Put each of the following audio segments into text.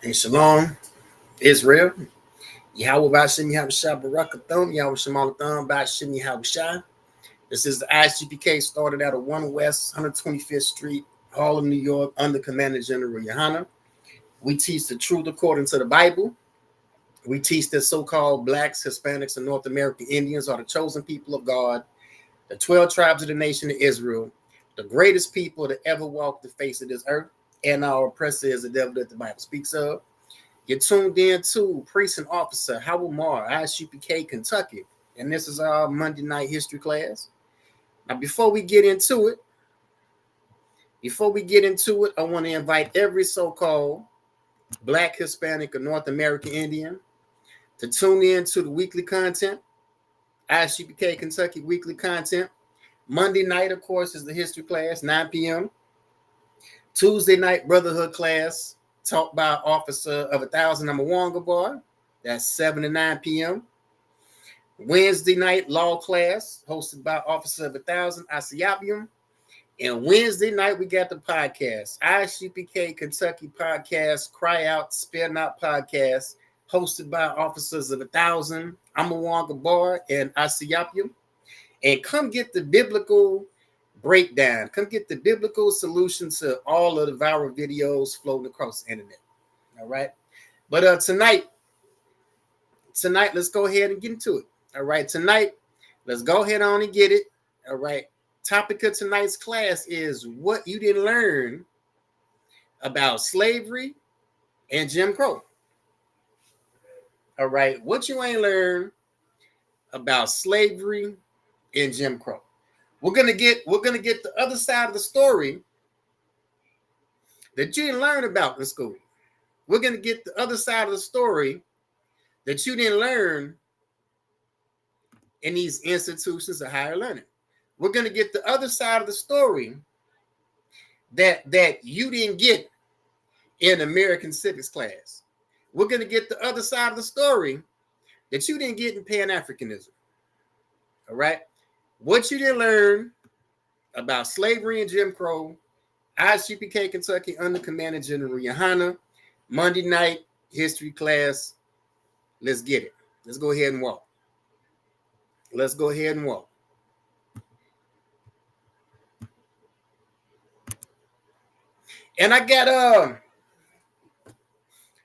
And Shalom, Israel. Yahweh Bashim Yahushua Barakathon, Yahweh Shemalathon, Bashim Yahushua. This is the ISUPK started out of 1 West 125th Street, Harlem, New York, under Commander General Yohana. We teach the truth according to the Bible. We teach that so-called blacks, Hispanics, and North American Indians are the chosen people of God, the 12 tribes of the nation of Israel, the greatest people that ever walked the face of this earth, and our oppressor is the devil that the Bible speaks of. You're tuned in to Priest and Officer Howard Moore, ISUPK, Kentucky, and this is our Monday night history class. Now, before we get into it, I want to invite every so-called Black, Hispanic, or North American Indian to tune in to the weekly content, ISUPK Kentucky weekly content. Monday night, of course, is the history class, 9 p.m. Tuesday night, Brotherhood class, taught by Officer of 1,000 Amawanga Bar. That's 7 to 9 p.m. Wednesday night, Law class, hosted by Officer of 1,000 Asiapium. And Wednesday night, we got the podcast, ISUPK Kentucky podcast, Cry Out, Spare Not podcast, hosted by Officers of 1,000 Amawanga Bar and Asiapium. And come get the biblical breakdown. Come get the biblical solution to all of the viral videos floating across the internet. All right. But tonight, let's go ahead and get into it. All right. Tonight, let's go ahead on and get it. All right. Topic of tonight's class is what you didn't learn about slavery and Jim Crow. All right. What you ain't learned about slavery and Jim Crow. We're gonna get the other side of the story that you didn't learn about in school. We're gonna get the other side of the story that you didn't learn in these institutions of higher learning. We're gonna get the other side of the story that you didn't get in American civics class. We're gonna get the other side of the story that you didn't get in Pan-Africanism. All right. What you didn't learn about slavery and Jim Crow, ISUPK Kentucky under Commander General Yohana, Monday night history class. Let's get it. Let's go ahead and walk. And I got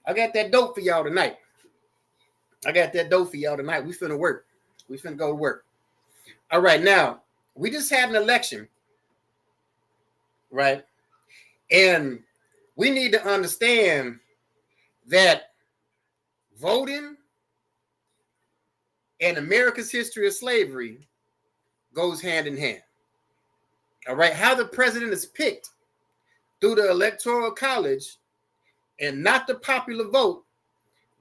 that dope for y'all tonight. We finna work. We finna go to work. All right, now, we just had an election, right? And we need to understand that voting and America's history of slavery goes hand in hand. All right, how the president is picked through the Electoral College and not the popular vote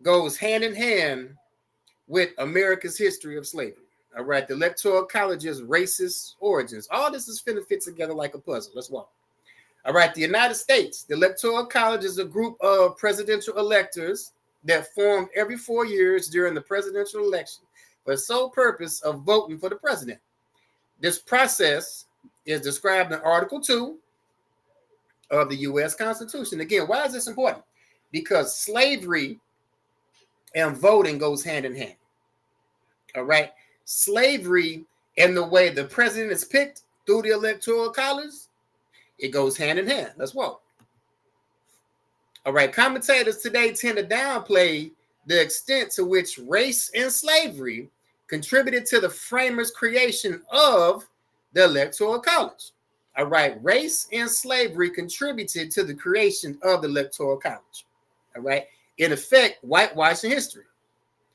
goes hand in hand with America's history of slavery. All right, the Electoral College's racist origins. All this is finna fit together like a puzzle. Let's walk. All right, the United States, the Electoral College is a group of presidential electors that formed every 4 years during the presidential election for the sole purpose of voting for the president. This process is described in Article 2 of the U.S. Constitution. Again, why is this important? Because slavery and voting goes hand in hand. All right. Slavery and the way the president is picked through the Electoral College, it goes hand in hand. Let's walk. All right. Commentators today tend to downplay the extent to which race and slavery contributed to the framers' creation of the Electoral College. All right. Race and slavery contributed to the creation of the Electoral College. All right. In effect, whitewashing history.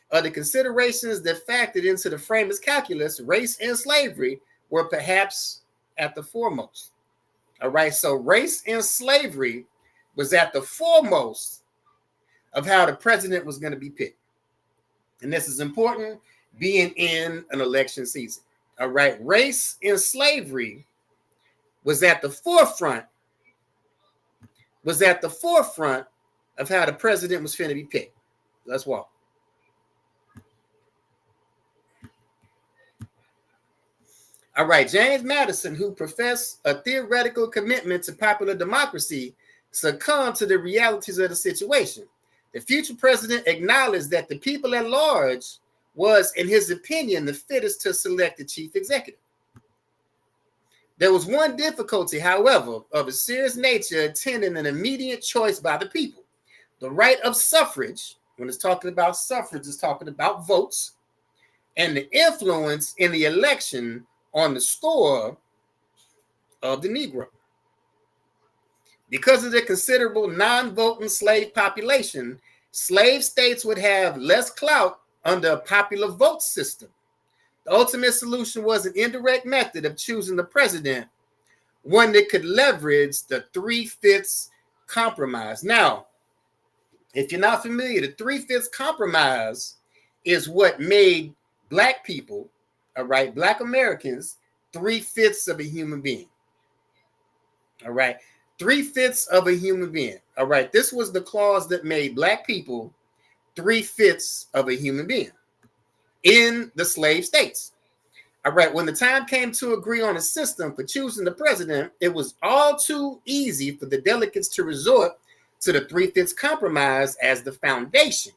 Of the considerations that factored into the framers' calculus, race and slavery were perhaps at the foremost. All right, so race and slavery was at the foremost of how the president was going to be picked. And this is important being in an election season. All right, race and slavery was at the forefront of how the president was going to be picked. Let's walk. All right, James Madison, who professed a theoretical commitment to popular democracy, succumbed to the realities of the situation. The future president acknowledged that the people at large was, in his opinion, the fittest to select the chief executive. There was one difficulty, however, of a serious nature attending an immediate choice by the people. The right of suffrage, when it's talking about suffrage, it's talking about votes, and the influence in the election on the score of the Negro. Because of the considerable non-voting slave population, slave states would have less clout under a popular vote system. The ultimate solution was an indirect method of choosing the president, one that could leverage the 3/5 compromise. Now, if you're not familiar, the 3/5 compromise is what made Black people, all right, Black Americans, 3/5 of a human being. All right, 3/5 of a human being. All right, this was the clause that made Black people 3/5 of a human being in the slave states. All right, when the time came to agree on a system for choosing the president, it was all too easy for the delegates to resort to the 3/5 compromise as the foundation.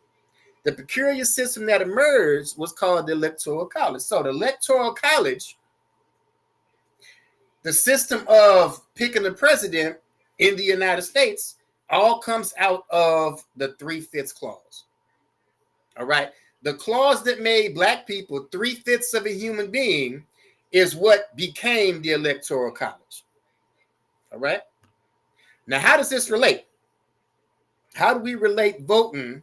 The peculiar system that emerged was called the Electoral College. So the Electoral College, the system of picking the president in the United States, all comes out of the 3/5 clause. All right. The clause that made Black people 3/5 of a human being is what became the Electoral College. All right. Now, how does this relate? How do we relate voting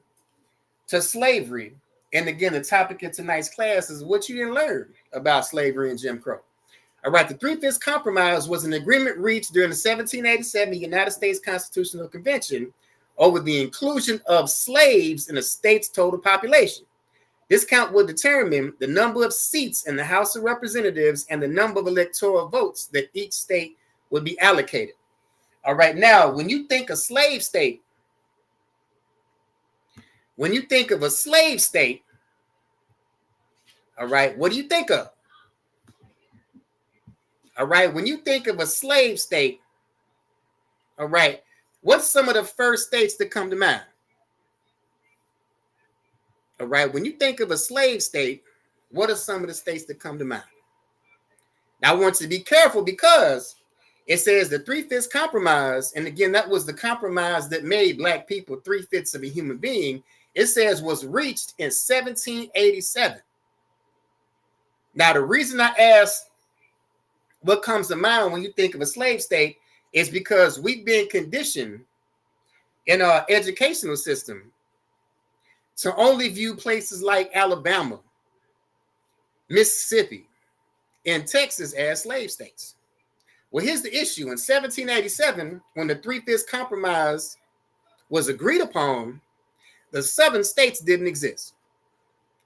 to slavery? And again, the topic of tonight's class is what you didn't learn about slavery and Jim Crow. All right. The 3/5 compromise was an agreement reached during the 1787 United States Constitutional Convention over the inclusion of slaves in the state's total population. This count would determine the number of seats in the House of Representatives and the number of electoral votes that each state would be allocated. All right, now, when you think of slave state, all right, what do you think of? All right, when you think of a slave state, all right, what's some of the first states that come to mind? All right, when you think of a slave state, what are some of the states that come to mind? Now, I want you to be careful because it says the 3/5 compromise, and again, that was the compromise that made Black people 3/5 of a human being. It says was reached in 1787. Now, the reason I asked what comes to mind when you think of a slave state is because we've been conditioned in our educational system to only view places like Alabama, Mississippi, and Texas as slave states. Well, here's the issue. In 1787, when the 3/5 compromise was agreed upon, the southern states didn't exist.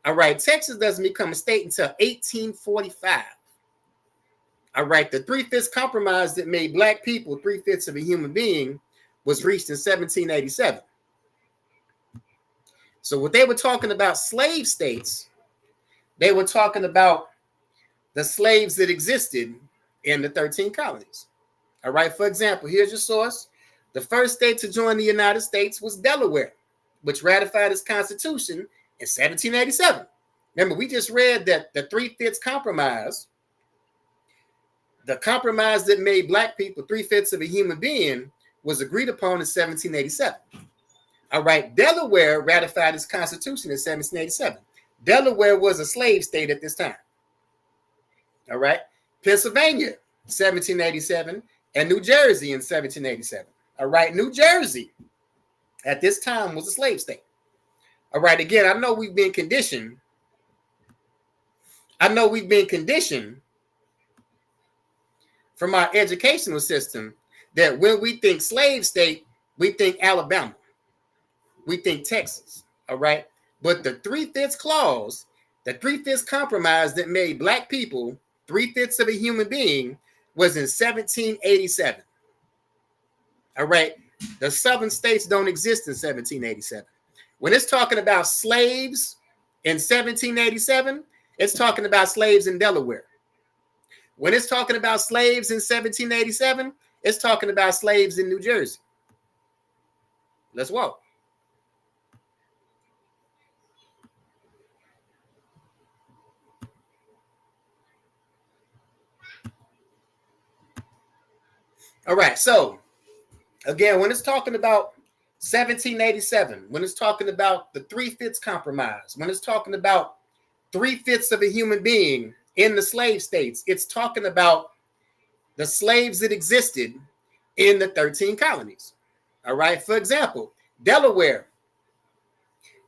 All right, Texas doesn't become a state until 1845. All right, the 3/5 compromise that made Black people 3/5 of a human being was reached in 1787. So what they were talking about slave states, they were talking about the slaves that existed in the 13 colonies. All right, for example, here's your source. The first state to join the United States was Delaware, which ratified its constitution in 1787. Remember, we just read that the 3/5 compromise, the compromise that made Black people 3/5 of a human being, was agreed upon in 1787. All right, Delaware ratified its constitution in 1787. Delaware was a slave state at this time. All right, Pennsylvania, 1787, and New Jersey in 1787. All right, New Jersey at this time was a slave state. All right, again, I know we've been conditioned. From our educational system that when we think slave state, we think Alabama. We think Texas, all right? But the 3/5 clause, the 3/5 compromise that made Black people 3/5 of a human being was in 1787. All right? The southern states don't exist in 1787. When it's talking about slaves in 1787, it's talking about slaves in Delaware. When it's talking about slaves in 1787, it's talking about slaves in New Jersey. Let's walk. All right. So again, when it's talking about 1787, when it's talking about the 3/5 compromise, when it's talking about 3/5 of a human being in the slave states, it's talking about the slaves that existed in the 13 colonies. All right. For example, Delaware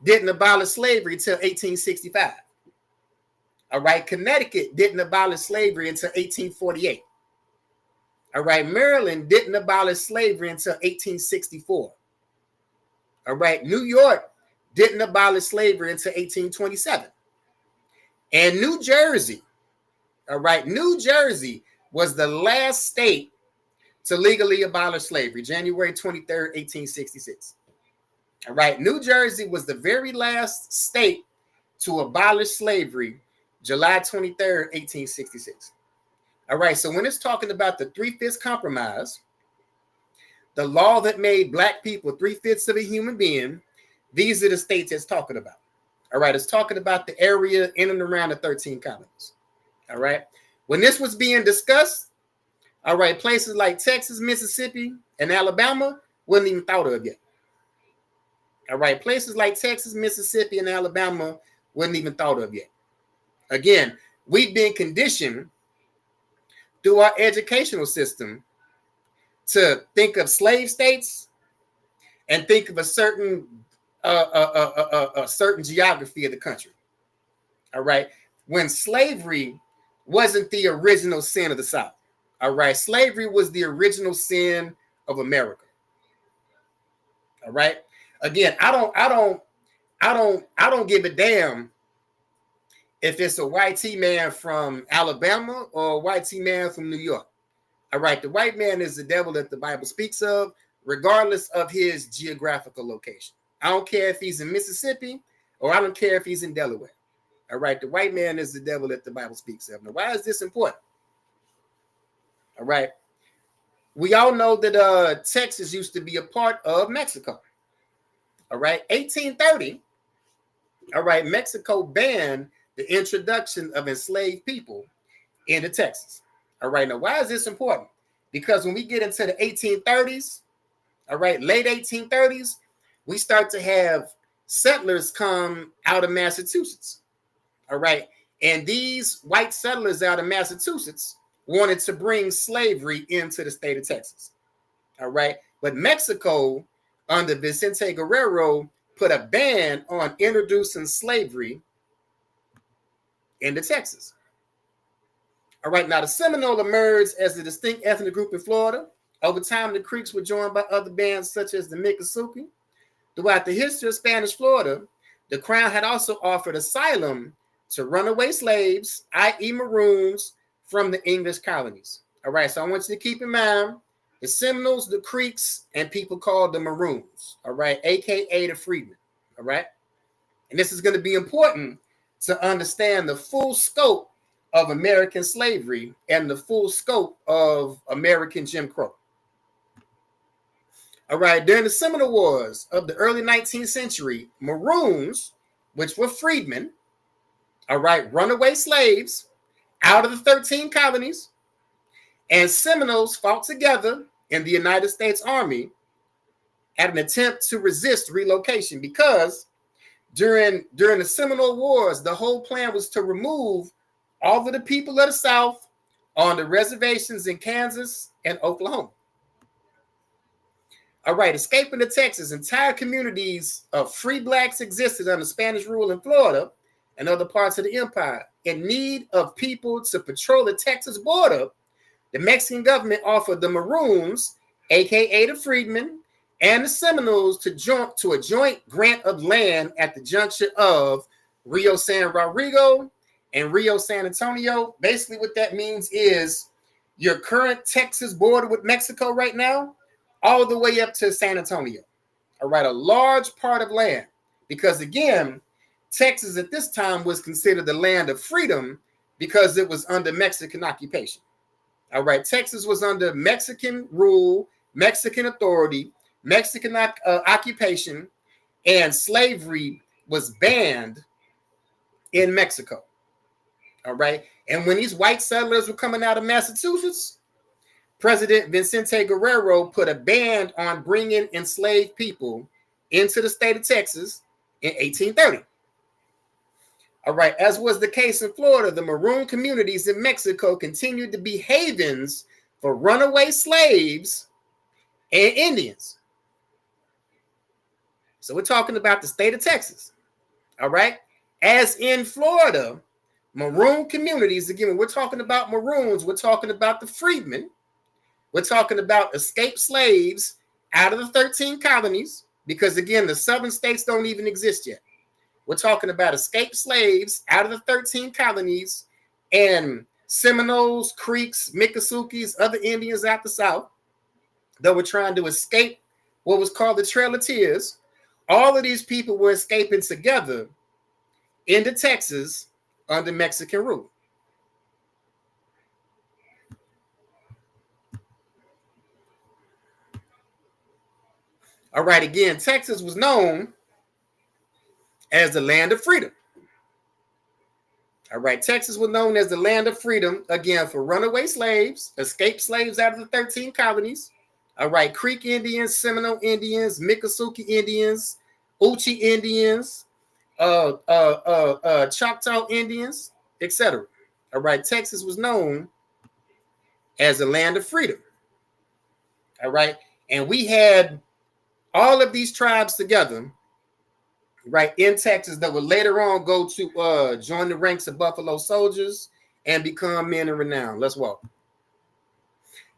didn't abolish slavery until 1865. All right. Connecticut didn't abolish slavery until 1848. All right. Maryland didn't abolish slavery until 1864. All right. New York didn't abolish slavery until 1827. And New Jersey, all right, New Jersey was the last state to legally abolish slavery, January 23rd, 1866. All right. New Jersey was the very last state to abolish slavery, July 23rd, 1866. All right. So when it's talking about the 3/5 compromise, the law that made black people 3/5 of a human being, these are the states it's talking about. All right. It's talking about the area in and around the 13 colonies. All right. When this was being discussed, all right, places like Texas, Mississippi, and Alabama wasn't even thought of yet. All right. Places like Texas, Mississippi, and Alabama wasn't even thought of yet. Again, we've been conditioned through our educational system to think of slave states and think of a certain geography of the country. All right. When slavery wasn't the original sin of the South. All right. Slavery was the original sin of America. All right. Again, I don't give a damn if it's a white man from Alabama or a white man from New York. All right. The white man is the devil that the Bible speaks of, regardless of his geographical location. I don't care if he's in Mississippi or I don't care if he's in Delaware. All right. The white man is the devil that the Bible speaks of. Now, why is this important? All right. We all know that Texas used to be a part of Mexico. All right. 1830. All right. Mexico banned the introduction of enslaved people into Texas. All right. Now, why is this important? Because when we get into the 1830s, all right, late 1830s, we start to have settlers come out of Massachusetts. All right. And these white settlers out of Massachusetts wanted to bring slavery into the state of Texas. All right. But Mexico, under Vicente Guerrero, put a ban on introducing slavery into Texas. All right. Now, the Seminole emerged as a distinct ethnic group in Florida. Over time, the Creeks were joined by other bands such as the Miccosukee. Throughout the history of Spanish Florida, the Crown had also offered asylum to runaway slaves, i.e. Maroons, from the English colonies. All right, so I want you to keep in mind the Seminoles, the Creeks, and people called the Maroons, all right, aka the Freedmen, all right? And this is going to be important to understand the full scope of American slavery and the full scope of American Jim Crow. All right, during the Seminole Wars of the early 19th century, Maroons, which were freedmen, all right, runaway slaves out of the 13 colonies, and Seminoles fought together in the United States Army at an attempt to resist relocation because during the Seminole Wars, the whole plan was to remove all of the people of the South on the reservations in Kansas and Oklahoma. All right, escaping to Texas, entire communities of free blacks existed under Spanish rule in Florida and other parts of the empire. In need of people to patrol the Texas border, the Mexican government offered the Maroons, aka the Freedmen, and the Seminoles to a joint grant of land at the junction of Rio San Rodrigo and Rio San Antonio. Basically, what that means is your current Texas border with Mexico right now, all the way up to San Antonio. All right, a large part of land, because again, Texas at this time was considered the land of freedom because it was under Mexican occupation. All right, Texas was under Mexican rule, Mexican authority, Mexican occupation, and slavery was banned in Mexico. All right, and when these white settlers were coming out of Massachusetts, President Vicente Guerrero put a ban on bringing enslaved people into the state of Texas in 1830. All right, as was the case in Florida, the maroon communities in Mexico continued to be havens for runaway slaves and Indians. So we're talking about the state of Texas. All right, as in Florida, maroon communities, again, we're talking about maroons, we're talking about the freedmen, we're talking about escaped slaves out of the 13 colonies, because again, the southern states don't even exist yet. We're talking about escaped slaves out of the 13 colonies and Seminoles, Creeks, Miccosukees, other Indians out the south that were trying to escape what was called the Trail of Tears. All of these people were escaping together into Texas under Mexican rule. All right, again, Texas was known as the land of freedom. All right, Texas was known as the land of freedom, again, for runaway slaves, escaped slaves out of the 13 colonies. All right, Creek Indians, Seminole Indians, Miccosukee Indians, Uchi Indians, Choctaw Indians, etc. All right, Texas was known as the land of freedom. All right, and we had all of these tribes together, right, in Texas that would later on go to join the ranks of Buffalo Soldiers and become men of renown. Let's walk.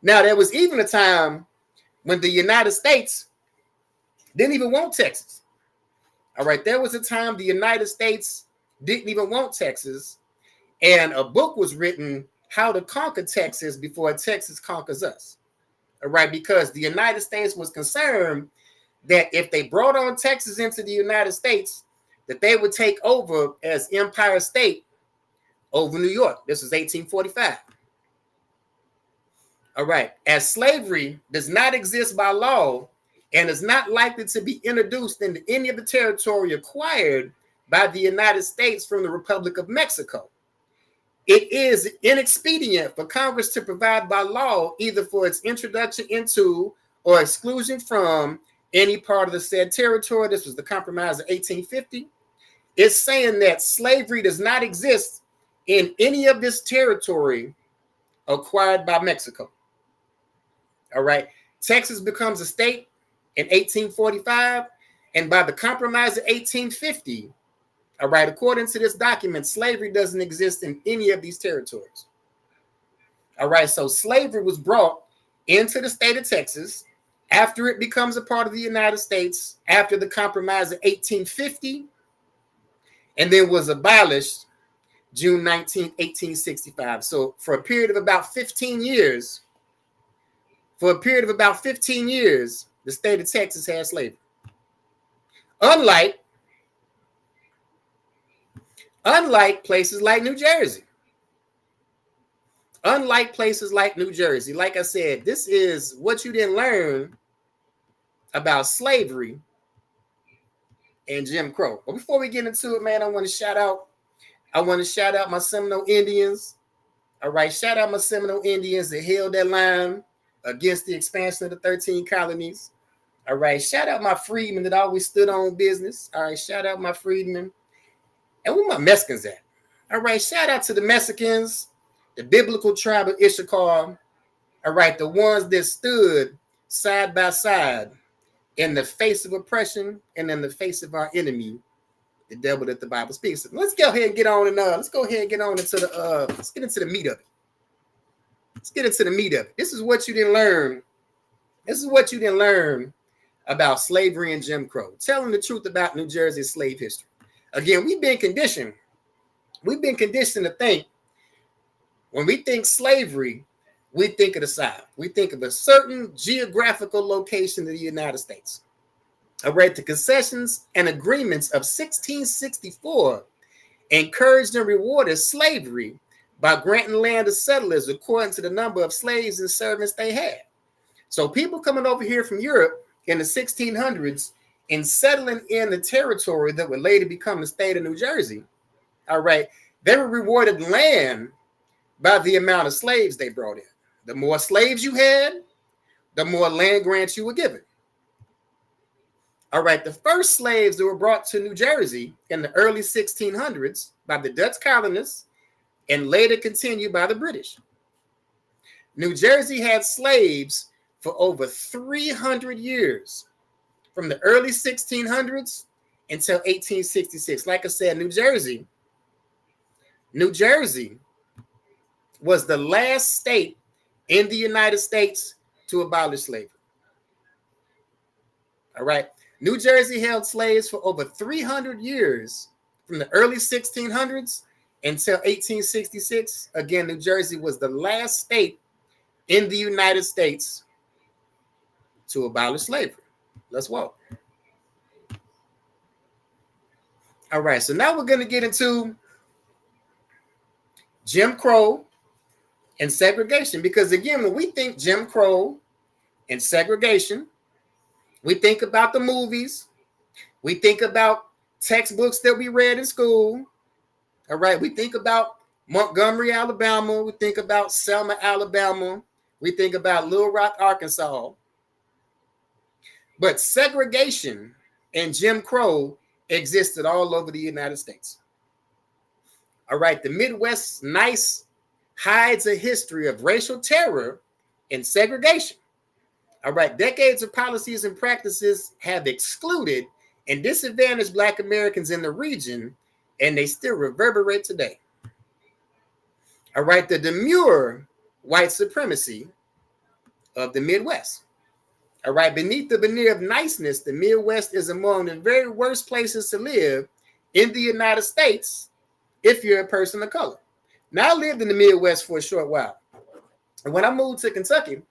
Now, there was even a time when the United States didn't even want Texas. All right, there was a time the United States didn't even want Texas, and a book was written, How to Conquer Texas Before Texas Conquers Us. All right, because the United States was concerned that if they brought on Texas into the United States, that they would take over as Empire State over New York. This was 1845. All right, as slavery does not exist by law and is not likely to be introduced into any of the territory acquired by the United States from the Republic of Mexico, it is inexpedient for Congress to provide by law either for its introduction into or exclusion from any part of the said territory. This was the Compromise of 1850. It's saying that slavery does not exist in any of this territory acquired by Mexico. All right. Texas becomes a state in 1845, and by the Compromise of 1850, all right, according to this document, slavery doesn't exist in any of these territories. All right, so slavery was brought into the state of Texas after it becomes a part of the United States, after the Compromise of 1850, and then was abolished June 19, 1865. So for a period of about 15 years, the state of Texas had slavery. Unlike places like New Jersey. Like I said, this is what you didn't learn about slavery and Jim Crow. But before we get into it, man, I want to shout out my Seminole Indians. All right, shout out my Seminole Indians that held that line against the expansion of the 13 colonies. All right, shout out my freedmen that always stood on business. All right, shout out my freedmen. And where my Mexicans at? All right, shout out to the Mexicans, the biblical tribe of Issachar. All right, the ones that stood side by side in the face of oppression and in the face of our enemy, the devil that the Bible speaks of. Let's go ahead and get on and let's get into the meat of it. Let's get into the meat of it. This is what you didn't learn. About slavery and Jim Crow. Telling the truth about New Jersey's slave history. Again, we've been conditioned to think when we think slavery, we think of the South. We think of a certain geographical location of the United States. All right, the concessions and agreements of 1664 encouraged and rewarded slavery by granting land to settlers according to the number of slaves and servants they had. So people coming over here from Europe in the 1600s and settling in the territory that would later become the state of New Jersey, all right, they were rewarded land by the amount of slaves they brought in. The more slaves you had, the more land grants you were given. All right, the first slaves that were brought to New Jersey in the early 1600s by the Dutch colonists and later continued by the British. New Jersey had slaves for over 300 years, from the early 1600s until 1866. Like I said, New Jersey was the last state in the United States to abolish slavery. All right. New Jersey held slaves for over 300 years, from the early 1600s until 1866. Again, New Jersey was the last state in the United States to abolish slavery. Let's walk. All right, so now we're going to get into Jim Crow and segregation, because again, when we think Jim Crow and segregation, we think about the movies, we think about textbooks that we read in school. All right, we think about Montgomery, Alabama, we think about Selma, Alabama, we think about Little Rock, Arkansas. But segregation and Jim Crow existed all over the United States. All right, the Midwest hides a history of racial terror and segregation. All right, decades of policies and practices have excluded and disadvantaged Black Americans in the region, and they still reverberate today. All right, the demure white supremacy of the Midwest. All right, beneath the veneer of niceness, the Midwest is among the very worst places to live in the United States if you're a person of color. Now, I lived in the Midwest for a short while. And when I moved to Kentucky,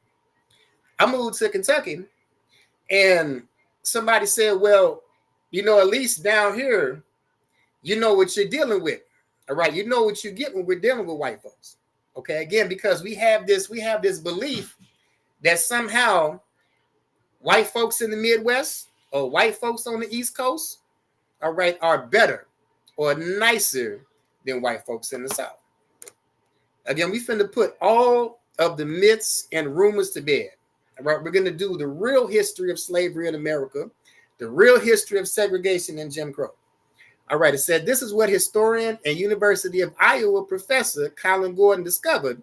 and somebody said, well, you know, at least down here, you know what you're dealing with. All right, you know what you get when we're dealing with white folks. Okay, again, because we have this belief that somehow white folks in the Midwest or white folks on the East Coast, all right, are better or nicer than white folks in the South. Again, we finna put all of the myths and rumors to bed. All right, we're going to do the real history of slavery in America, the real history of segregation and Jim Crow. All right, it said this is what historian and University of Iowa professor Colin Gordon discovered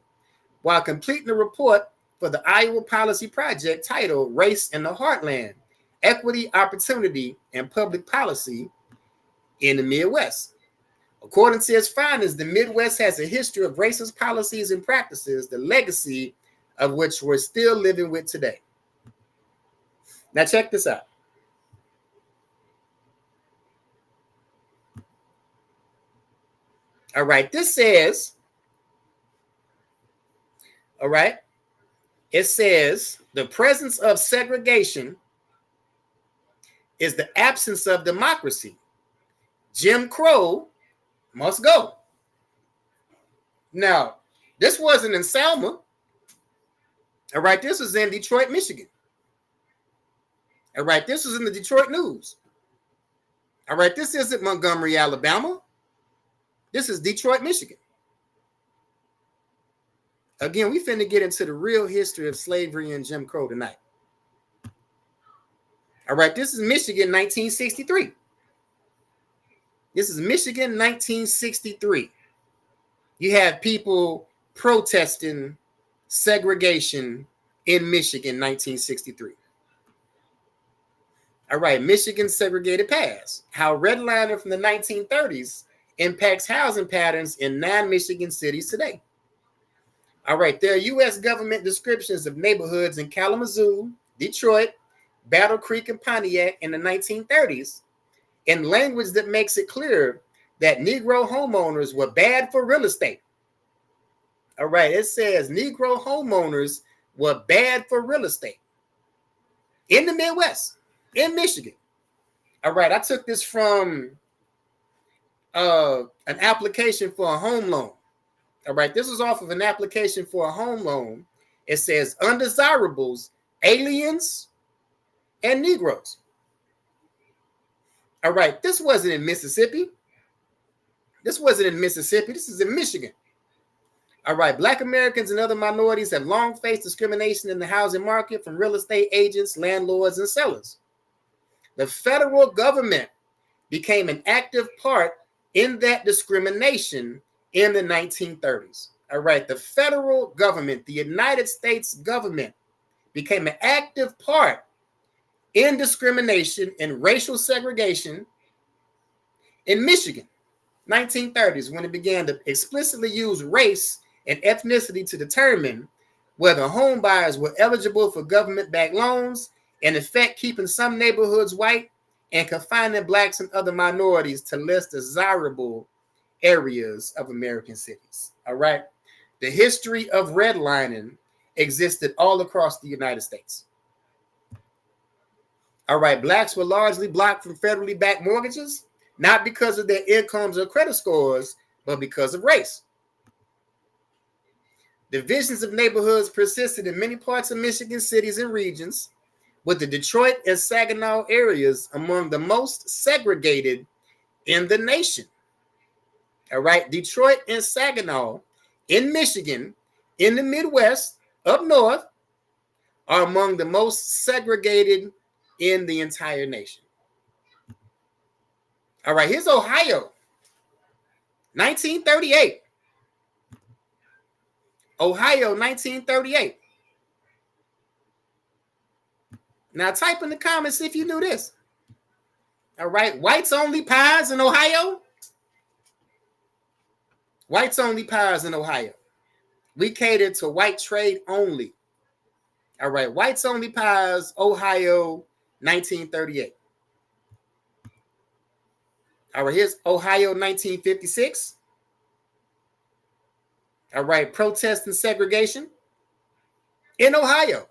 while completing a report for the Iowa Policy Project titled Race in the Heartland, Equity, Opportunity, and Public Policy in the Midwest. According to his findings, the Midwest has a history of racist policies and practices, the legacy of which we're still living with today. Now check this out. All right, this says, all right, it says the presence of segregation is the absence of democracy. Jim Crow must go. Now, this wasn't in Selma. All right, this was in Detroit, Michigan. All right, this was in the Detroit News. All right, this isn't Montgomery, Alabama. This is Detroit, Michigan. Again, we finna get into the real history of slavery and Jim Crow tonight. All right, this is Michigan, 1963. This is Michigan, 1963. You have people protesting segregation in Michigan, 1963. All right, Michigan segregated pass. How redlining from the 1930s impacts housing patterns in 9 Michigan cities today. All right, there are U.S. government descriptions of neighborhoods in Kalamazoo, Detroit, Battle Creek, and Pontiac in the 1930s in language that makes it clear that Negro homeowners were bad for real estate. All right, it says Negro homeowners were bad for real estate in the Midwest, in Michigan. All right, I took this from an application for a home loan. All right, this is off of an application for a home loan. It says undesirables, aliens, and Negroes. All right, this wasn't in Mississippi. This wasn't in Mississippi. This is in Michigan. All right, Black Americans and other minorities have long faced discrimination in the housing market from real estate agents, landlords, and sellers. The federal government became an active part in that discrimination in the 1930s. All right, the federal government, the United States government, became an active part in discrimination and racial segregation in Michigan, 1930s, when it began to explicitly use race and ethnicity to determine whether home buyers were eligible for government-backed loans, in effect keeping some neighborhoods white and confining blacks and other minorities to less desirable areas of American cities. All right. The history of redlining existed all across the United States. All right. Blacks were largely blocked from federally backed mortgages, not because of their incomes or credit scores, but because of race. Divisions of neighborhoods persisted in many parts of Michigan cities and regions, with the Detroit and Saginaw areas among the most segregated in the nation. All right, Detroit and Saginaw in Michigan, in the Midwest, up north, are among the most segregated in the entire nation. All right, here's Ohio, 1938. Ohio, 1938. Now type in the comments if you knew this. All right, whites only pies in Ohio. Whites only pies in Ohio. We cater to white trade only. All right, whites only pies, Ohio, 1938. All right, here's Ohio, 1956. All right, protest and segregation in Ohio,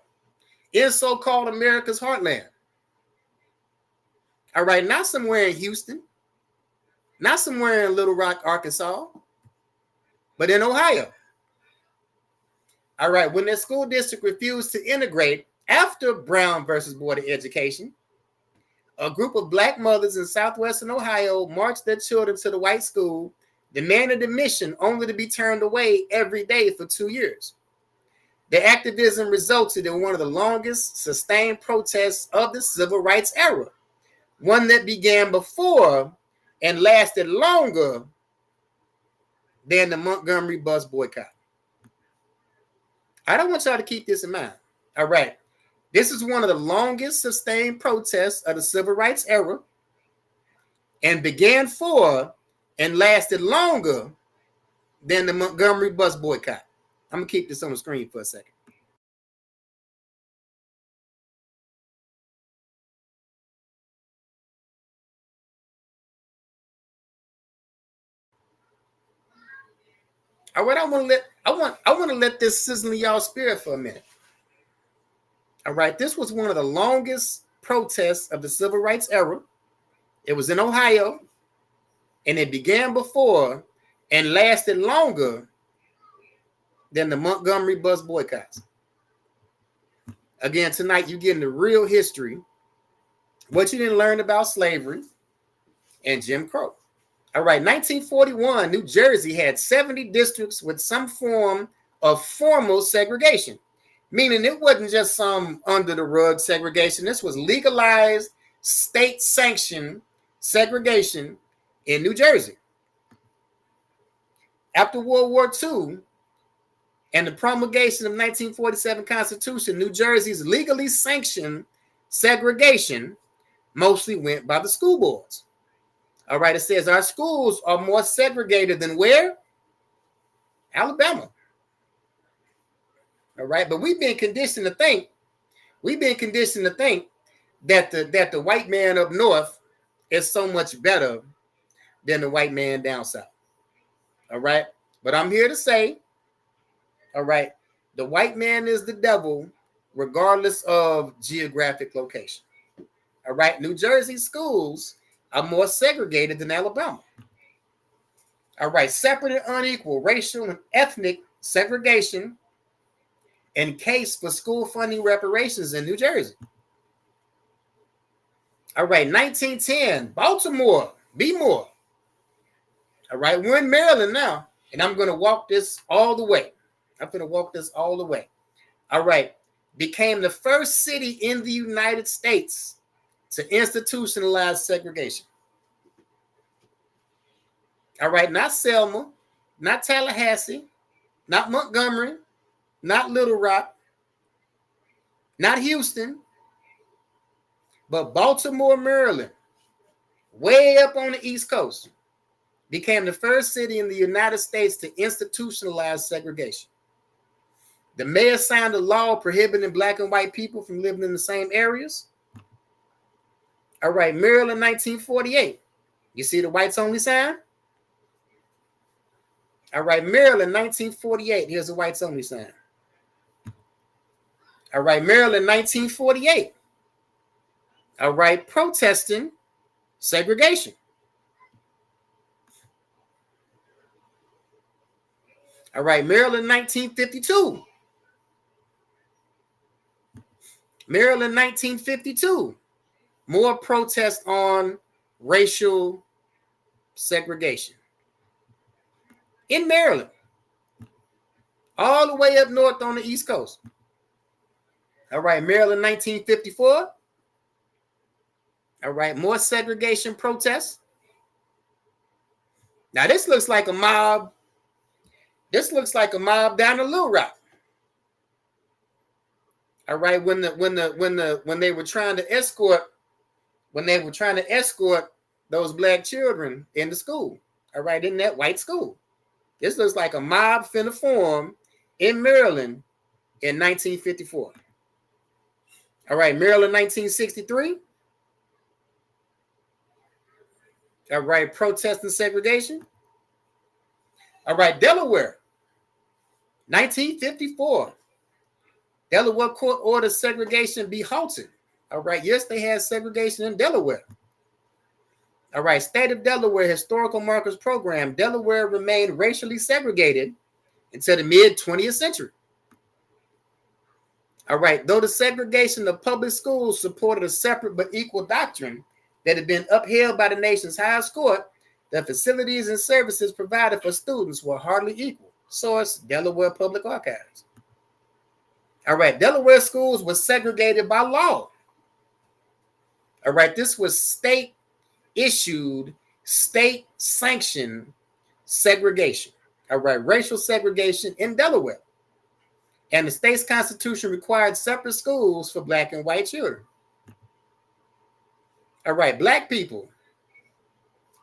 in so-called America's heartland. All right, not somewhere in Houston, not somewhere in Little Rock, Arkansas, but in Ohio. All right, when their school district refused to integrate after Brown versus Board of Education, a group of black mothers in southwestern Ohio marched their children to the white school, demanded admission only to be turned away every day for 2 years. The activism resulted in one of the longest sustained protests of the civil rights era, one that began before and lasted longer than the Montgomery bus boycott. I don't want y'all to keep this in mind. All right. This is one of the longest sustained protests of the civil rights era and began for and lasted longer than the Montgomery bus boycott. I'm going to keep this on the screen for a second. All right, I want to let this sizzle in y'all spirit for a minute. All right, this was one of the longest protests of the civil rights era. It was in Ohio, and it began before and lasted longer than the Montgomery bus boycotts. Again, tonight you're getting the real history, what you didn't learn about slavery and Jim Crow. All right, 1941, New Jersey had 70 districts with some form of formal segregation, meaning it wasn't just some under the rug segregation. This was legalized, state-sanctioned segregation in New Jersey. After World War II and the promulgation of 1947 Constitution, New Jersey's legally sanctioned segregation mostly went by the school boards. All right, it says our schools are more segregated than where? Alabama. All right, but we've been conditioned to think that the white man up north is so much better than the white man down south. All right, but I'm here to say, all right, the white man is the devil regardless of geographic location. All right, New Jersey schools are more segregated than Alabama. All right, separate and unequal racial and ethnic segregation and case for school funding reparations in New Jersey. All right, 1910, Baltimore, be more. All right, we're in Maryland now. And I'm going to walk this all the way. I'm going to walk this all the way. All right. Became the first city in the United States to institutionalize segregation. All right. Not Selma, not Tallahassee, not Montgomery, not Little Rock, not Houston, but Baltimore, Maryland, way up on the East Coast, became the first city in the United States to institutionalize segregation. The mayor signed a law prohibiting black and white people from living in the same areas. All right, Maryland, 1948. You see the whites only sign? All right, Maryland, 1948. Here's the whites only sign. All right, Maryland, 1948. All right, protesting segregation. All right, Maryland, 1952. Maryland, 1952. More protests on racial segregation. In Maryland, all the way up north on the East Coast. All right, Maryland, 1954. All right, more segregation protests. Now this looks like a mob. This looks like a mob down in Little Rock. All right, when they were trying to escort those black children into school. All right, in that white school. This looks like a mob finna form in Maryland in 1954. All right, Maryland, 1963. All right, protesting segregation. All right, Delaware, 1954. Delaware court ordered segregation be halted. All right, yes, they had segregation in Delaware. All right, State of Delaware Historical Markers Program. Delaware remained racially segregated until the mid-20th century. All right, though the segregation of public schools supported a separate but equal doctrine that had been upheld by the nation's highest court, the facilities and services provided for students were hardly equal. Source, Delaware Public Archives. All right, Delaware schools were segregated by law. All right, this was state-issued, state-sanctioned segregation. All right, racial segregation in Delaware. And the state's constitution required separate schools for black and white children. All right, black people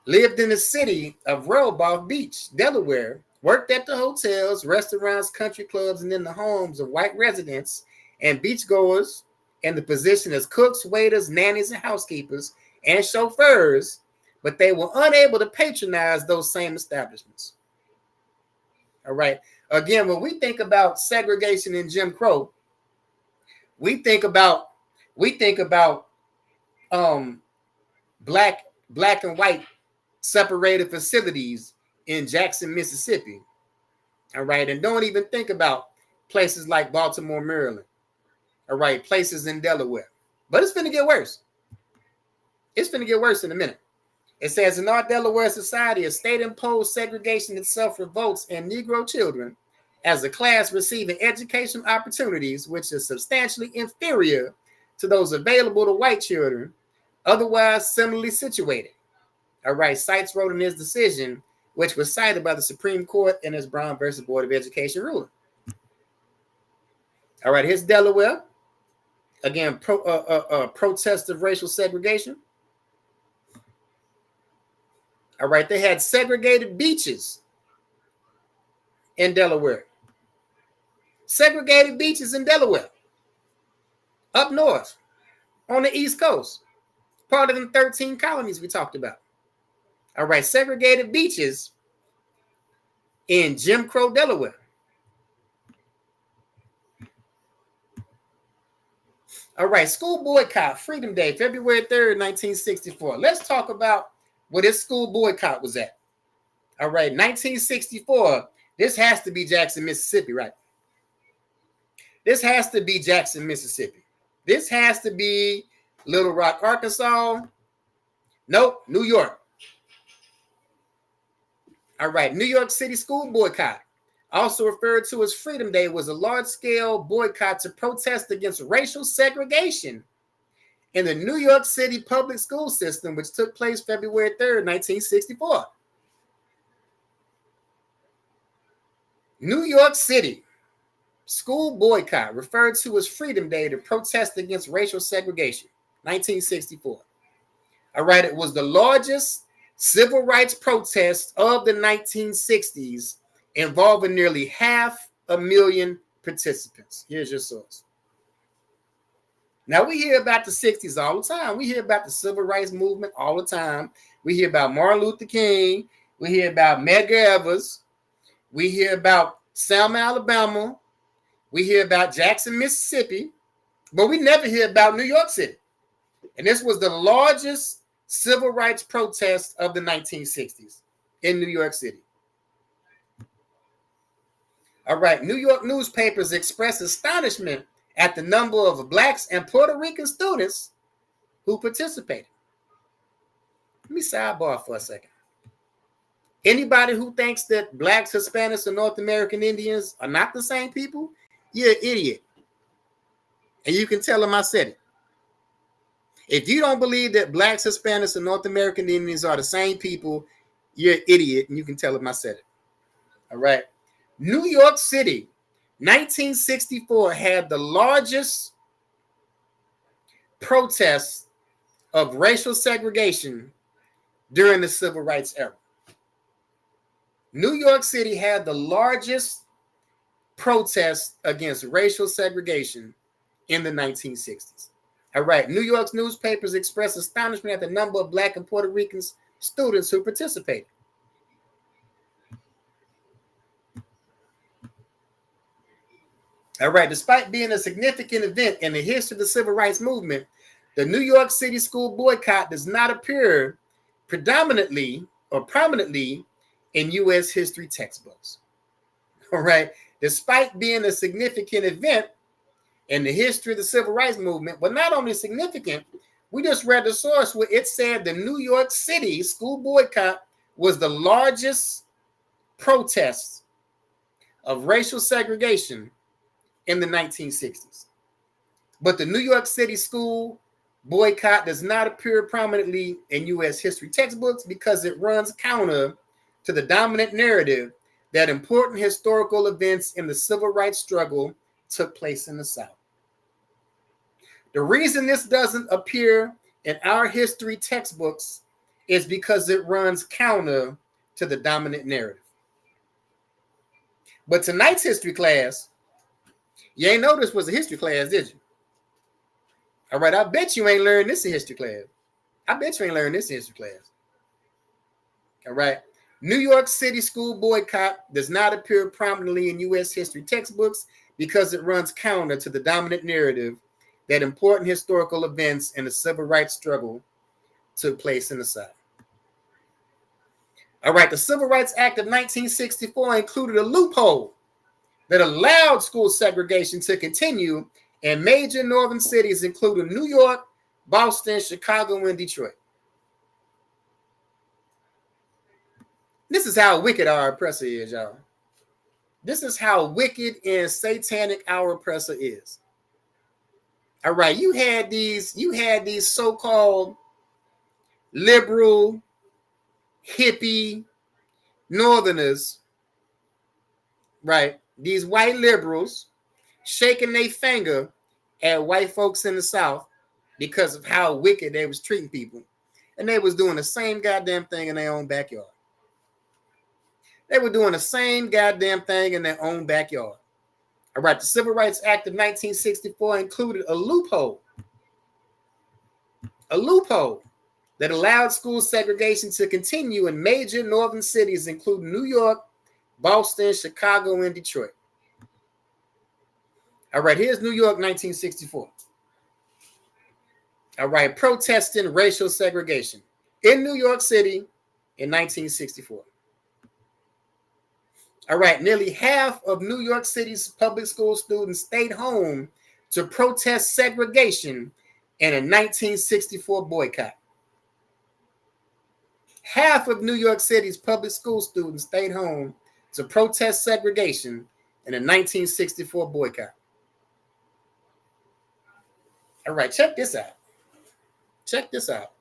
lived in the city of Rehoboth Beach, Delaware, worked at the hotels, restaurants, country clubs, and in the homes of white residents and beachgoers in the position as cooks, waiters, nannies, and housekeepers, and chauffeurs, but they were unable to patronize those same establishments. All right. Again, when we think about segregation in Jim Crow, we think about black and white separated facilities in Jackson, Mississippi. All right, and don't even think about places like Baltimore, Maryland. All right, places in Delaware. But it's gonna get worse. It's gonna get worse in a minute. It says, in our Delaware society, a state-imposed segregation itself revolts in Negro children as a class receiving educational opportunities which is substantially inferior to those available to white children, otherwise similarly situated. All right, Seitz wrote in his decision, which was cited by the Supreme Court in his Brown versus Board of Education ruling. All right, here's Delaware. Again, protest of racial segregation. All right, they had segregated beaches in Delaware. Segregated beaches in Delaware. Up north, on the East Coast. Part of the 13 colonies we talked about. All right, segregated beaches in Jim Crow, Delaware. All right, school boycott, Freedom Day, February 3rd, 1964. Let's talk about where this school boycott was at. All right, 1964. This has to be Jackson, Mississippi, right? This has to be Jackson, Mississippi. This has to be Little Rock, Arkansas. Nope, New York. All right, New York City school boycott, also referred to as Freedom Day, was a large-scale boycott to protest against racial segregation in the New York City public school system, which took place February 3rd, 1964. New York City school boycott, referred to as Freedom Day, to protest against racial segregation, 1964. All right, it was the largest civil rights protest of the 1960s, involving nearly 500,000 participants. Here's your source. Now, we hear about the 60s all the time. We hear about the civil rights movement all the time. We hear about Martin Luther King. We hear about Medgar Evers. We hear about Selma, Alabama. We hear about Jackson, Mississippi. But we never hear about New York City. And this was the largest civil rights protest of the 1960s in New York City. All right, New York newspapers expressed astonishment at the number of Blacks and Puerto Rican students who participated. Let me sidebar for a second. Anybody who thinks that Blacks, Hispanics, and North American Indians are not the same people, you're an idiot. And you can tell them I said it. If you don't believe that Blacks, Hispanics, and North American Indians are the same people, you're an idiot, and you can tell them I said it. All right. New York City, 1964, had the largest protests of racial segregation during the civil rights era. New York City had the largest protests against racial segregation in the 1960s. All right, New York's newspapers expressed astonishment at the number of Black and Puerto Rican students who participated. All right, despite being a significant event in the history of the civil rights movement, the New York City school boycott does not appear predominantly or prominently in U.S. history textbooks. All right, despite being a significant event in the history of the civil rights movement, but not only significant, we just read the source where it said the New York City school boycott was the largest protest of racial segregation in the 1960s. But the New York City school boycott does not appear prominently in U.S. history textbooks because it runs counter to the dominant narrative that important historical events in the civil rights struggle took place in the South. The reason this doesn't appear in our history textbooks is because it runs counter to the dominant narrative. But tonight's history class, you ain't know this was a history class, did you? All right, I bet you ain't learned this in history class. I bet you ain't learned this in history class. All right. New York City school boycott does not appear prominently in U.S. history textbooks because it runs counter to the dominant narrative that important historical events in the civil rights struggle took place in the South. All right, the Civil Rights Act of 1964 included a loophole that allowed school segregation to continue in major northern cities, including New York, Boston, Chicago, and Detroit. This is how wicked our oppressor is, y'all. This is how wicked and satanic our oppressor is. All right, you had these so-called liberal, hippie northerners, right? These white liberals shaking their finger at white folks in the South because of how wicked they was treating people. And they was doing the same goddamn thing in their own backyard. They were doing the same goddamn thing in their own backyard. All right, the Civil Rights Act of 1964 included a loophole that allowed school segregation to continue in major northern cities, including New York, Boston, Chicago, and Detroit. All right, here's New York, 1964. All right, protesting racial segregation in New York City in 1964. All right, nearly half of New York City's public school students stayed home to protest segregation in a 1964 boycott. half of New York City's public school students stayed home to protest segregation in a 1964 boycott. All right, check this out. Check this out.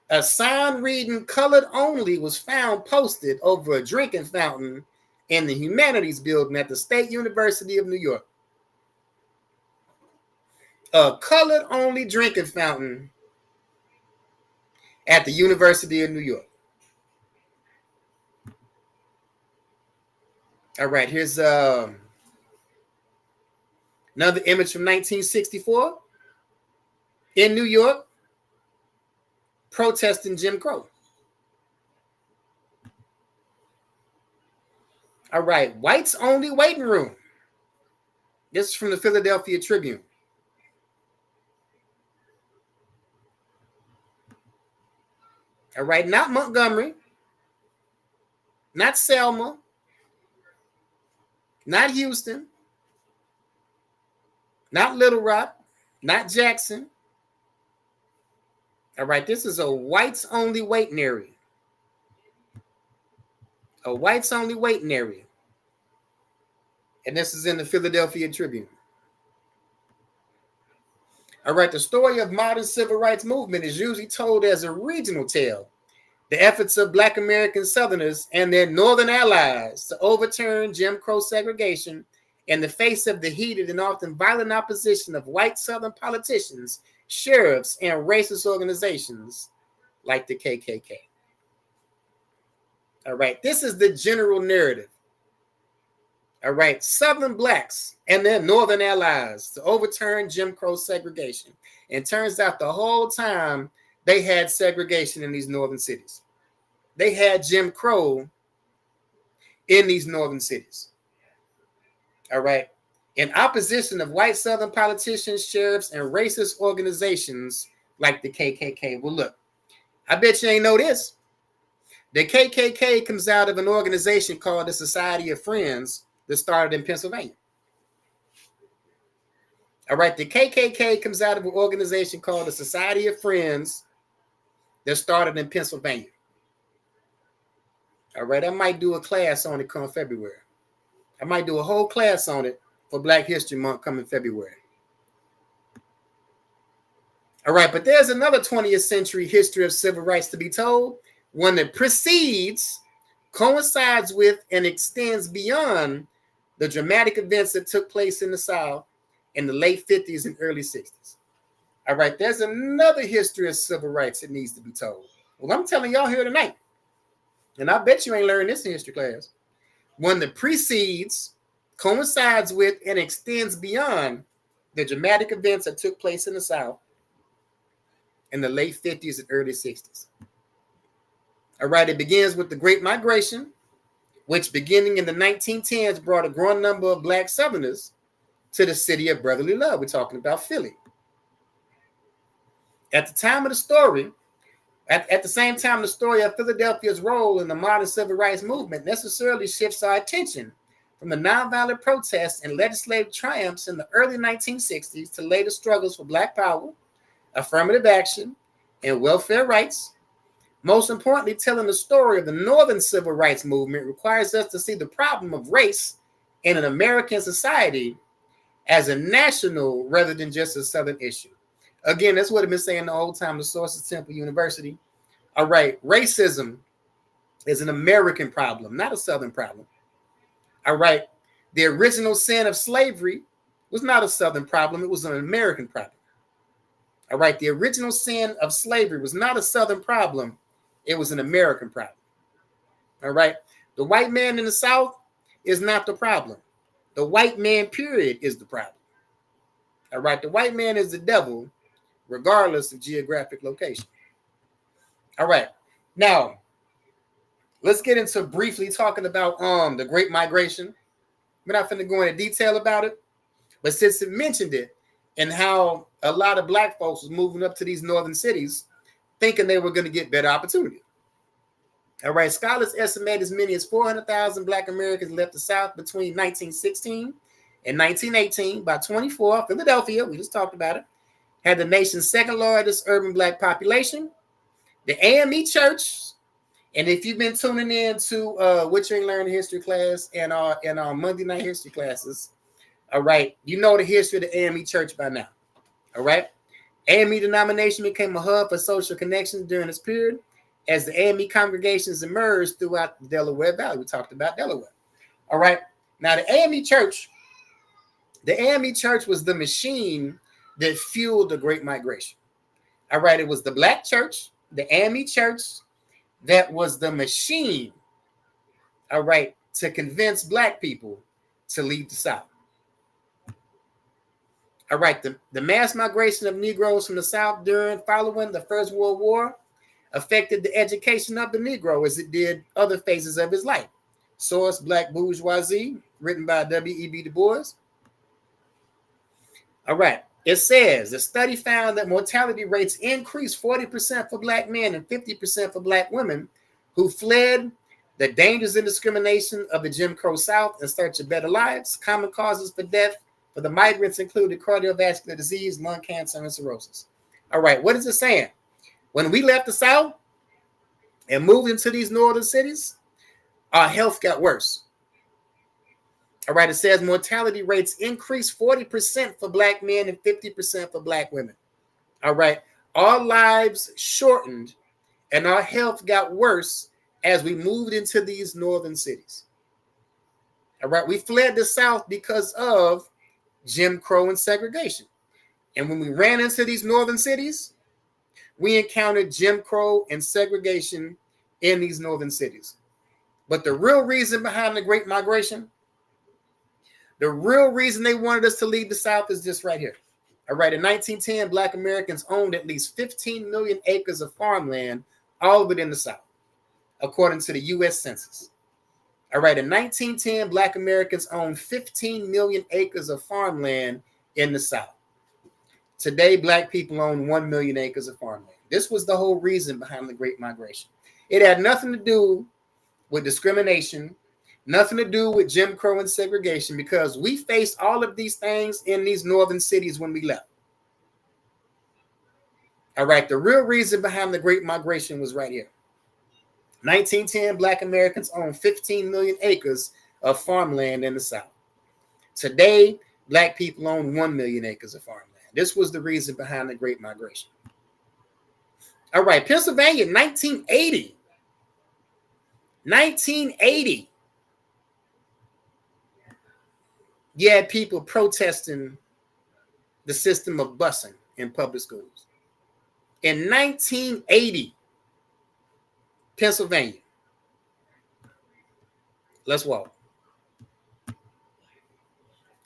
A sign reading "colored only" was found posted over a drinking fountain in the Humanities Building at the State University of New York. A colored only drinking fountain at the University of New York. All right, here's another image from 1964 in New York, protesting Jim Crow. All right, whites only waiting room. This is from the Philadelphia Tribune. All right, not Montgomery, not Selma, not Houston, not Little Rock, not Jackson. All right, this is a whites only waiting area. A whites only waiting area. And this is in the Philadelphia Tribune. All right, the story of modern civil rights movement is usually told as a regional tale. The efforts of Black American Southerners and their Northern allies to overturn Jim Crow segregation in the face of the heated and often violent opposition of white Southern politicians, sheriffs, and racist organizations like the KKK. All right, this is the general narrative. All right, Southern Blacks and their Northern allies to overturn Jim Crow segregation. And turns out the whole time they had segregation in these northern cities. They had Jim Crow in these northern cities. All right, in opposition of white Southern politicians, sheriffs, and racist organizations like the KKK. Well, look, I bet you ain't know this. The KKK comes out of an organization called the Society of Friends that started in Pennsylvania. All right, the KKK comes out of an organization called the Society of Friends that started in Pennsylvania. All right, I might do a class on it come February. I might do a whole class on it for Black History Month coming February. All right, but there's another 20th century history of civil rights to be told, one that precedes, coincides with, and extends beyond the dramatic events that took place in the South in the late 50s and early 60s. All right, there's another history of civil rights that needs to be told. Well, I'm telling y'all here tonight, and I bet you ain't learned this in history class, one that precedes, coincides with, and extends beyond the dramatic events that took place in the South in the late 50s and early 60s. All right, it begins with the Great Migration, which beginning in the 1910s brought a growing number of Black Southerners to the city of brotherly love. We're talking about Philly. At the time of the story, at the same time, the story of Philadelphia's role in the modern civil rights movement necessarily shifts our attention from the nonviolent protests and legislative triumphs in the early 1960s to later struggles for Black power, affirmative action, and welfare rights. Most importantly, telling the story of the Northern civil rights movement requires us to see the problem of race in an American society as a national rather than just a Southern issue. Again, that's what I've been saying the whole time. The source is Temple University. All right, racism is an American problem, not a Southern problem. All right, the original sin of slavery was not a Southern problem. It was an American problem. All right, the original sin of slavery was not a Southern problem. It was an American problem. All right, the white man in the South is not the problem. The white man, period, is the problem. All right, the white man is the devil, regardless of geographic location. All right, now let's get into briefly talking about the Great Migration. We're not going to go into detail about it, but since it mentioned it and how a lot of Black folks was moving up to these northern cities thinking they were going to get better opportunity. All right, scholars estimate as many as 400,000 Black Americans left the South between 1916 and 1918. By 24, Philadelphia, we just talked about it, had the nation's second largest urban Black population. The AME Church And if you've been tuning in to what you ain't learned history class and our Monday night history classes, all right, you know the history of the AME Church by now. All right. AME denomination became a hub for social connections during this period as the AME congregations emerged throughout the Delaware Valley. We talked about Delaware. All right. Now, the AME Church was the machine that fueled the Great Migration. All right. It was the Black church, the AME Church, that was the machine, all right, to convince Black people to leave the South. All right, the mass migration of Negroes from the South following the First World War affected the education of the Negro as it did other phases of his life. Source: Black Bourgeoisie, written by W.E.B. Du Bois. All right, it says the study found that mortality rates increased 40% for Black men and 50% for Black women who fled the dangers and discrimination of the Jim Crow South in search of better lives. Common causes for death for the migrants included cardiovascular disease, lung cancer, and cirrhosis. All right, what is it saying? When we left the South and moved into these northern cities, our health got worse. All right, it says mortality rates increased 40% for Black men and 50% for Black women. All right, our lives shortened and our health got worse as we moved into these northern cities. All right, we fled the South because of Jim Crow and segregation. And when we ran into these northern cities, we encountered Jim Crow and segregation in these northern cities. But the real reason behind the Great Migration, the real reason they wanted us to leave the South is this right here. All right, in 1910, Black Americans owned at least 15 million acres of farmland, all of it in the South, according to the U.S. Census. All right, in 1910, Black Americans owned 15 million acres of farmland in the South. Today, Black people own 1 million acres of farmland. This was the whole reason behind the Great Migration. It had nothing to do with discrimination, nothing to do with Jim Crow and segregation, because we faced all of these things in these northern cities when we left. All right, the real reason behind the Great Migration was right here. 1910, Black Americans owned 15 million acres of farmland in the South. Today, Black people own 1 million acres of farmland. This was the reason behind the Great Migration. All right, Pennsylvania, 1980. 1980. You had people protesting the system of busing in public schools. In 1980, Pennsylvania. Let's walk.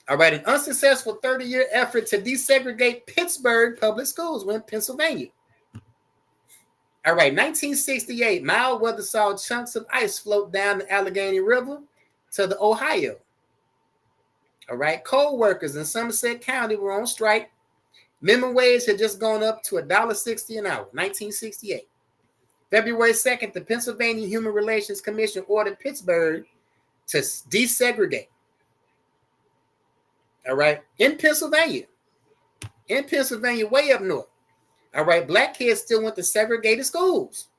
All right, an unsuccessful 30-year effort to desegregate Pittsburgh public schools were in Pennsylvania. All right, 1968, mild weather saw chunks of ice float down the Allegheny River to the Ohio. All right, coal workers in Somerset County were on strike. Minimum wage had just gone up to $1.60 an hour, 1968. February 2nd, the Pennsylvania Human Relations Commission ordered Pittsburgh to desegregate. All right, in Pennsylvania, way up north. All right, Black kids still went to segregated schools.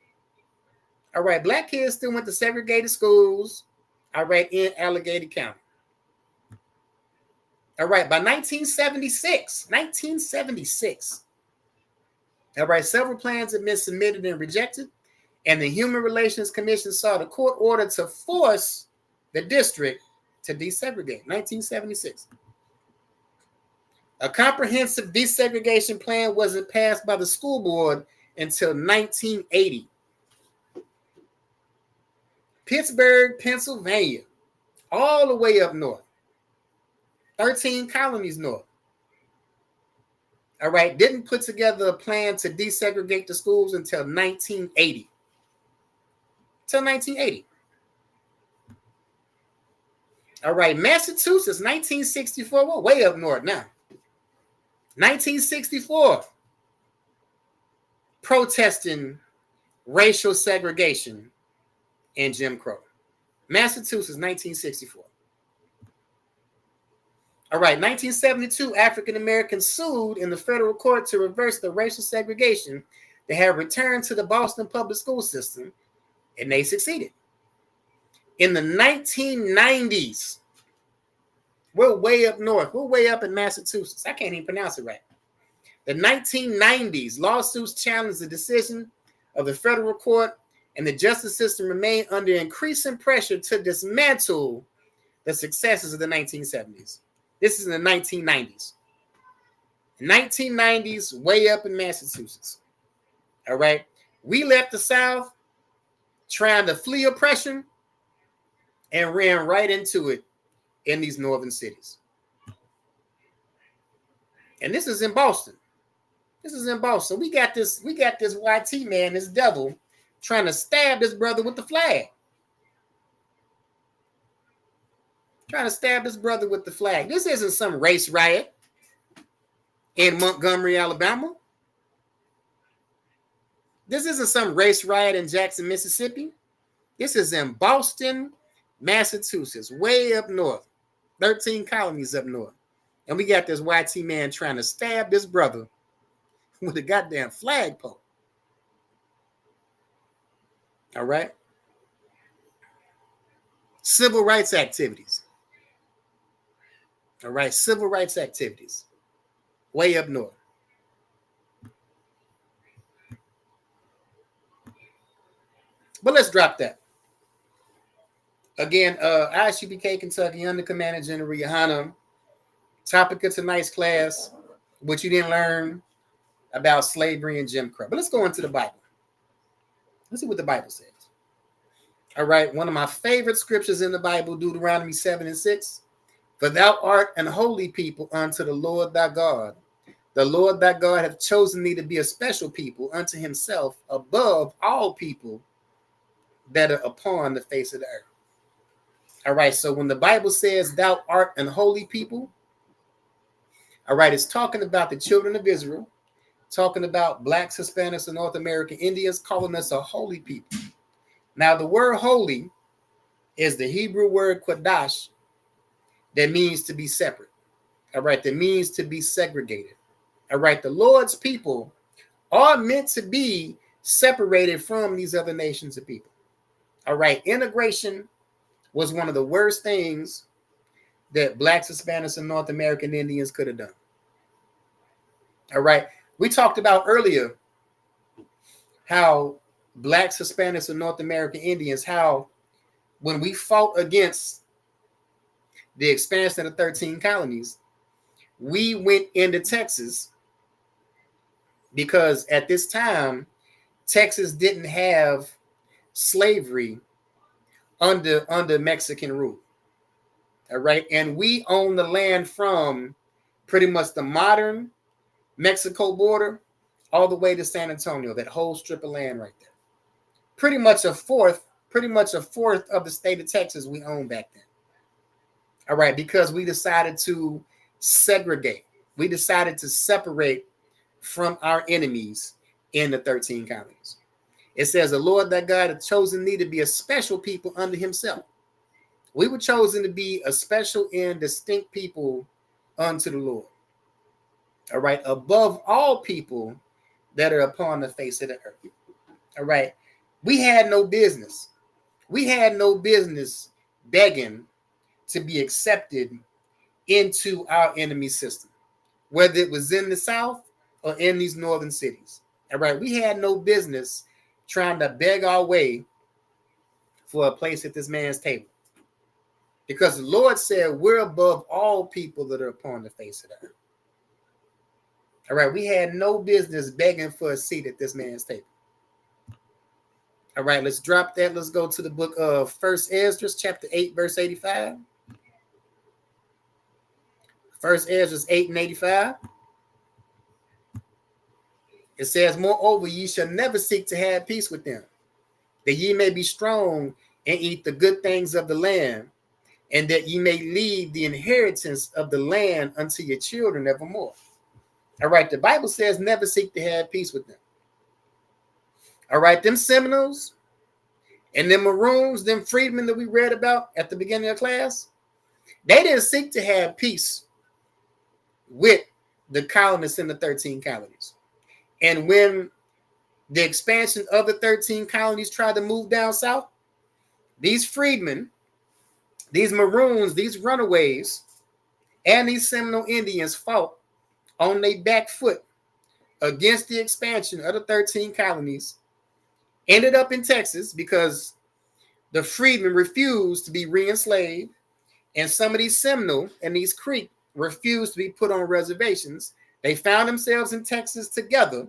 All right, Black kids still went to segregated schools. All right, in Allegheny County. All right, by 1976, all right, several plans had been submitted and rejected, and the Human Relations Commission saw the court order to force the district to desegregate, 1976. A comprehensive desegregation plan wasn't passed by the school board until 1980. Pittsburgh, Pennsylvania, all the way up north. 13 colonies north. All right, didn't put together a plan to desegregate the schools until 1980. Till 1980. All right, Massachusetts, 1964. We're way up north now. 1964. Protesting racial segregation and Jim Crow. Massachusetts, 1964. All right, 1972, African Americans sued in the federal court to reverse the racial segregation that had returned to the Boston public school system And they succeeded. In the 1990s, we're way up north. We're way up in Massachusetts. I can't even pronounce it right. The 1990s, lawsuits challenged the decision of the federal court, and the justice system remained under increasing pressure to dismantle the successes of the 1970s. This is in the 1990s. 1990s, way up in Massachusetts. All right. We left the South trying to flee oppression and ran right into it in these northern cities. And this is in Boston. This is in Boston. We got this YT man, this devil, trying to stab this brother with the flag. Trying to stab this brother with the flag. This isn't some race riot in Montgomery, Alabama. This isn't some race riot in Jackson, Mississippi. This is in Boston, Massachusetts, way up north. 13 colonies up north. And we got this YT man trying to stab this brother with a goddamn flagpole. All right. Civil rights activities. All right. Civil rights activities. Way up north. But let's drop that. Again, ISUPK, Kentucky, under Commander General Yohana. Topic of tonight's class, what you didn't learn about slavery and Jim Crow. But let's go into the Bible. Let's see what the Bible says. All right, one of my favorite scriptures in the Bible, Deuteronomy 7:6. For thou art an holy people unto the Lord thy God. The Lord thy God hath chosen thee to be a special people unto himself above all people that are upon the face of the earth. All right, so when the Bible says thou art an holy people, all right, it's talking about the children of Israel, talking about blacks, Hispanics, and North American Indians, calling us a holy people. Now, the word holy is the Hebrew word quadash, that means to be separate. All right, that means to be segregated. All right, the Lord's people are meant to be separated from these other nations of people. All right, integration was one of the worst things that blacks, Hispanics, and North American Indians could have done. All right. We talked about earlier how blacks, Hispanics, and North American Indians, how when we fought against the expansion of the 13 colonies, we went into Texas because at this time, Texas didn't have slavery under Mexican rule. All right. And we own the land from pretty much the modern Mexico border all the way to San Antonio, that whole strip of land right there. Pretty much a fourth of the state of Texas we owned back then. All right. Because we decided to segregate. We decided to separate from our enemies in the 13 colonies. It says, the Lord thy God hath chosen thee to be a special people unto himself. We were chosen to be a special and distinct people unto the Lord. All right. Above all people that are upon the face of the earth. All right. We had no business. We had no business begging to be accepted into our enemy system, whether it was in the South or in these northern cities. All right. We had no business trying to beg our way for a place at this man's table. Because the Lord said we're above all people that are upon the face of the earth. All right, we had no business begging for a seat at this man's table. All right, let's drop that. Let's go to the book of 1 Esdras, chapter 8, verse 85. 1 Esdras 8 and 85. It says, moreover, ye shall never seek to have peace with them, that ye may be strong and eat the good things of the land, and that ye may leave the inheritance of the land unto your children evermore. All right, the Bible says never seek to have peace with them. All right, them Seminoles and them Maroons, them freedmen that we read about at the beginning of class, they didn't seek to have peace with the colonists in the 13 colonies. And when the expansion of the 13 colonies tried to move down south, these freedmen, these Maroons, these runaways, and these Seminole Indians fought on their back foot against the expansion of the 13 colonies, ended up in Texas because the freedmen refused to be re-enslaved, and some of these Seminole and these Creek refused to be put on reservations. They found themselves in Texas together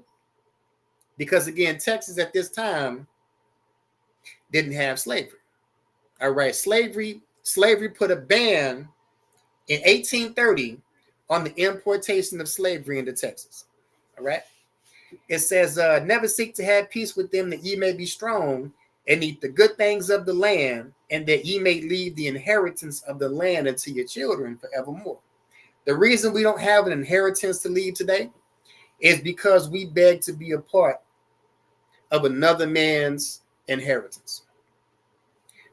because, again, Texas at this time didn't have slavery. All right, slavery put a ban in 1830 on the importation of slavery into Texas. All right. It says, never seek to have peace with them, that ye may be strong and eat the good things of the land, and that ye may leave the inheritance of the land unto your children forevermore. The reason we don't have an inheritance to leave today is because we beg to be a part of another man's inheritance.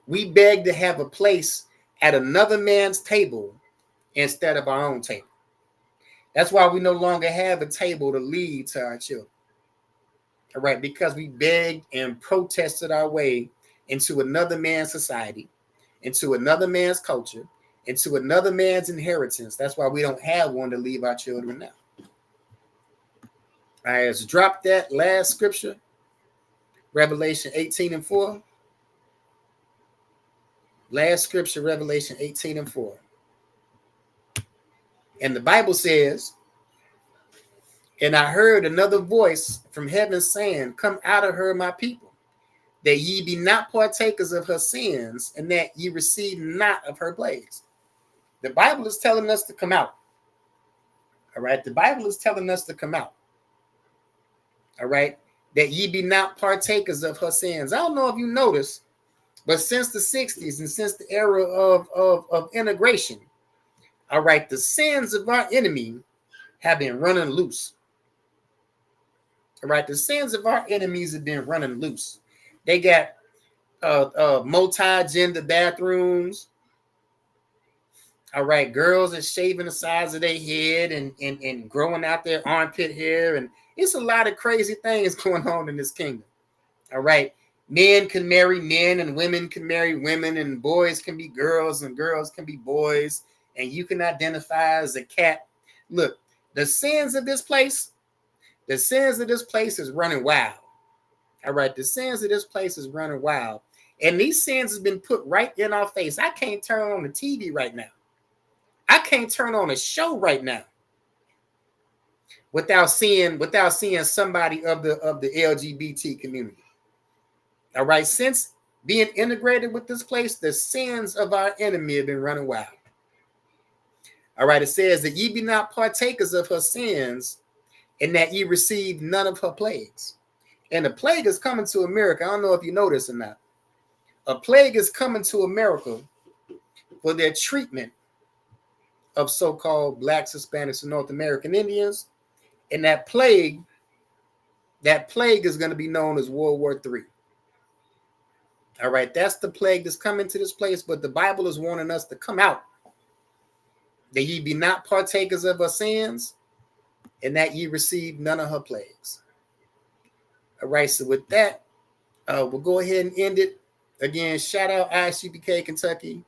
We beg to have a place at another man's table instead of our own table. That's why we no longer have a table to leave to our children. All right, because we begged and protested our way into another man's society, into another man's culture, into another man's inheritance. That's why we don't have one to leave our children now. All right, let's drop that last scripture, Revelation 18:4. Last scripture, Revelation 18:4. And the Bible says, and I heard another voice from heaven saying, come out of her, my people, that ye be not partakers of her sins, and that ye receive not of her plagues. The Bible is telling us to come out. All right. The Bible is telling us to come out. All right. That ye be not partakers of her sins. I don't know if you noticed, but since the 60s and since the era of integration, all right, the sins of our enemy have been running loose. All right, the sins of our enemies have been running loose. They got multi-gender bathrooms. All right, girls are shaving the sides of their head and growing out their armpit hair. And it's a lot of crazy things going on in this kingdom. All right, men can marry men and women can marry women, and boys can be girls and girls can be boys, and you can identify as a cat. Look, the sins of this place is running wild. All right, the sins of this place is running wild. And these sins has been put right in our face. I can't turn on the TV right now. I can't turn on a show right now without seeing somebody of the LGBT community. All right, since being integrated with this place, the sins of our enemy have been running wild. All right, it says that ye be not partakers of her sins, and that ye receive none of her plagues. And the plague is coming to America. I don't know if you know this or not. A plague is coming to America for their treatment of so-called Blacks, Hispanics, and North American Indians. And that plague is going to be known as World War III. All right, that's the plague that's coming to this place. But the Bible is warning us to come out, that ye be not partakers of her sins, and that ye receive none of her plagues. All right, so with that, we'll go ahead and end it. Again, shout out ISUPK Kentucky.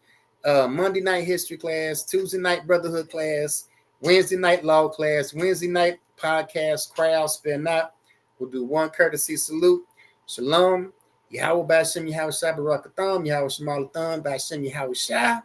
Monday night history class, Tuesday night brotherhood class, Wednesday night law class, Wednesday night podcast, crowd, spare not. We'll do one courtesy salute. Shalom. Yahweh Bashem Yahweh Shai Barakatham, Yahweh Shemalatham, Bashem Yahweh Shai.